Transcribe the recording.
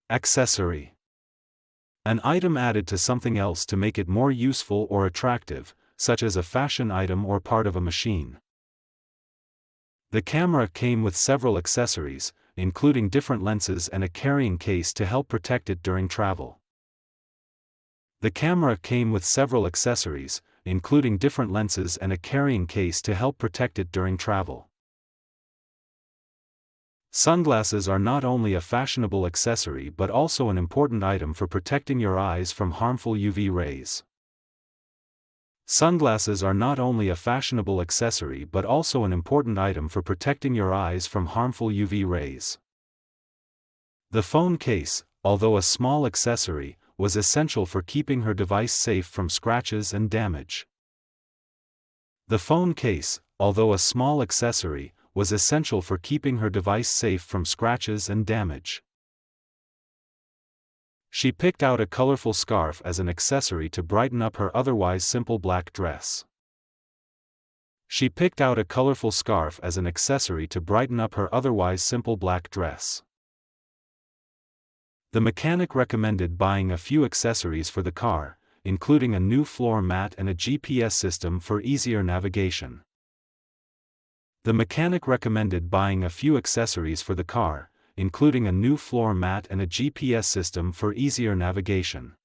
Accessory. An item added to something else to make it more useful or attractive, such as a fashion item or part of a machine. The camera came with several accessories, including different lenses and a carrying case to help protect it during travel. The camera came with several accessories, including different lenses and a carrying case to help protect it during travel. Sunglasses are not only a fashionable accessory but also an important item for protecting your eyes from harmful UV rays. Sunglasses are not only a fashionable accessory but also an important item for protecting your eyes from harmful UV rays. The phone case, although a small accessory, was essential for keeping her device safe from scratches and damage. The phone case, although a small accessory, was essential for keeping her device safe from scratches and damage. She picked out a colorful scarf as an accessory to brighten up her otherwise simple black dress. She picked out a colorful scarf as an accessory to brighten up her otherwise simple black dress. The mechanic recommended buying a few accessories for the car, including a new floor mat and a GPS system for easier navigation. The mechanic recommended buying a few accessories for the car, including a new floor mat and a GPS system for easier navigation.